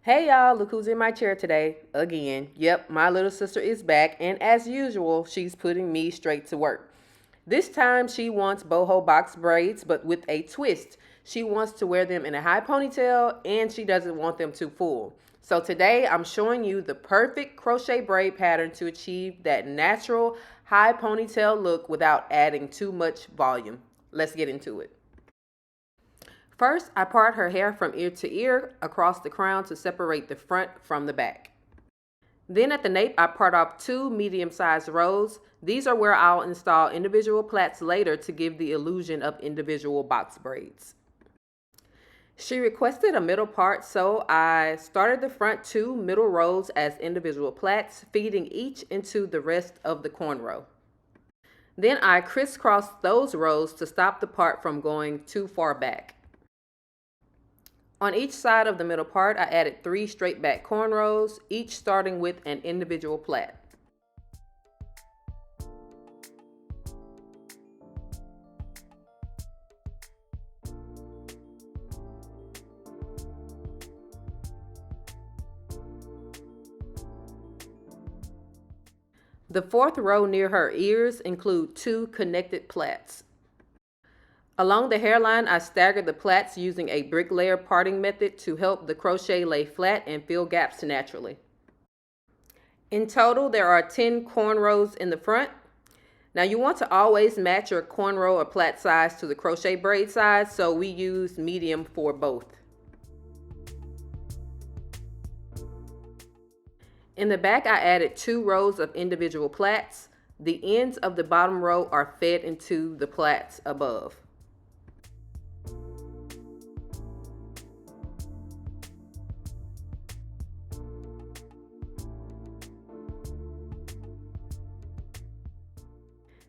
Hey y'all, look who's in my chair today. Again. Yep, my little sister is back, and as usual, she's putting me straight to work. This time she wants boho box braids, but with a twist. She wants to wear them in a high ponytail, and she doesn't want them too full. So today I'm showing you the perfect crochet braid pattern to achieve that natural high ponytail look without adding too much volume. Let's get into it. First, I part her hair from ear to ear across the crown to separate the front from the back. Then at the nape, I part off two medium-sized rows. These are where I'll install individual plaits later to give the illusion of individual box braids. She requested a middle part, so I started the front two middle rows as individual plaits, feeding each into the rest of the cornrow. Then I crisscrossed those rows to stop the part from going too far back. On each side of the middle part, I added 3 straight back cornrows, each starting with an individual plait. The fourth row near her ears include 2 connected plaits. Along the hairline, I staggered the plaits using a bricklayer parting method to help the crochet lay flat and fill gaps naturally. In total, there are 10 cornrows in the front. Now you want to always match your cornrow or plait size to the crochet braid size, so we use medium for both. In the back, I added 2 rows of individual plaits. The ends of the bottom row are fed into the plaits above.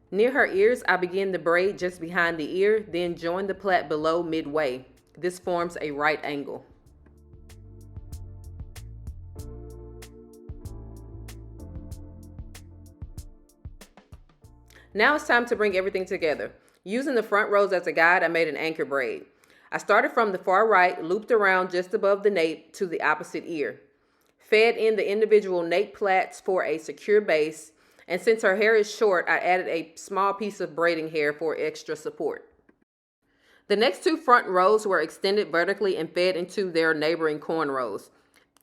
Near her ears, I begin the braid just behind the ear, then join the plait below midway. This forms a right angle. Now it's time to bring everything together. Using the front rows as a guide, I made an anchor braid. I started from the far right, looped around just above the nape to the opposite ear. Fed in the individual nape plaits for a secure base, and since her hair is short, I added a small piece of braiding hair for extra support. The next 2 front rows were extended vertically and fed into their neighboring cornrows.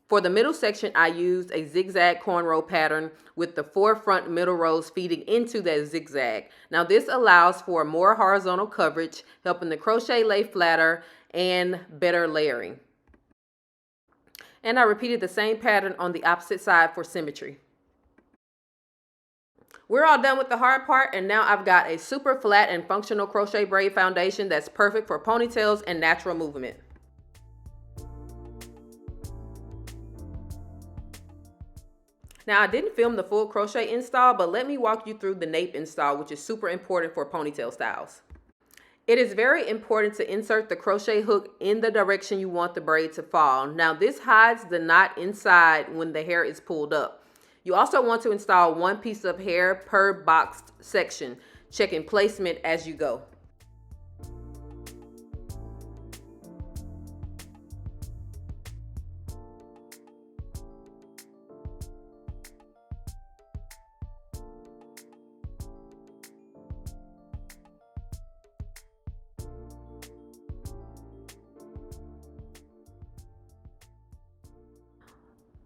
For the middle section, I used a zigzag cornrow pattern with the 4 front middle rows feeding into that zigzag. Now this allows for more horizontal coverage, helping the crochet lay flatter and better layering. And I repeated the same pattern on the opposite side for symmetry. We're all done with the hard part, and now I've got a super flat and functional crochet braid foundation that's perfect for ponytails and natural movement. Now I didn't film the full crochet install, but let me walk you through the nape install, which is super important for ponytail styles. It is very important to insert the crochet hook in the direction you want the braid to fall. Now this hides the knot inside when the hair is pulled up. You also want to install 1 piece of hair per boxed section, checking placement as you go.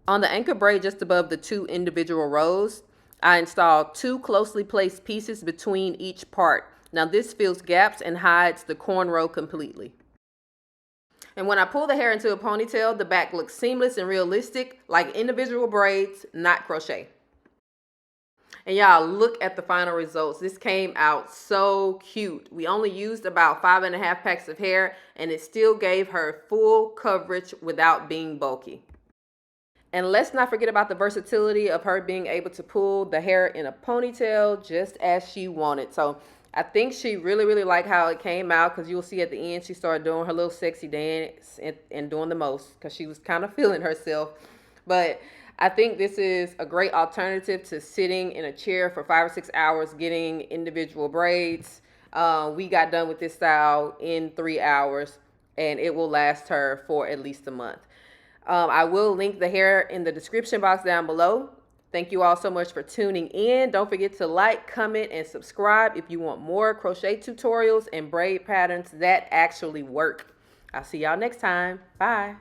On the anchor braid just above the 2 individual rows, I installed 2 closely placed pieces between each part. Now this fills gaps and hides the cornrow completely. And when I pull the hair into a ponytail, the back looks seamless and realistic, like individual braids, not crochet. And y'all, look at the final results. This came out so cute. We only used about 5.5 packs of hair, and it still gave her full coverage without being bulky. And let's not forget about the versatility of her being able to pull the hair in a ponytail just as she wanted. So I think she really liked how it came out, because you'll see at the end she started doing her little sexy dance and doing the most because she was kind of feeling herself. But I think this is a great alternative to sitting in a chair for 5 or 6 hours getting individual braids. We got done with this style in 3 hours, and it will last her for at least a month. I will link the hair in the description box down below. Thank you all so much for tuning in. Don't forget to like, comment, and subscribe if you want more crochet tutorials and braid patterns that actually work. I'll see y'all next time. Bye.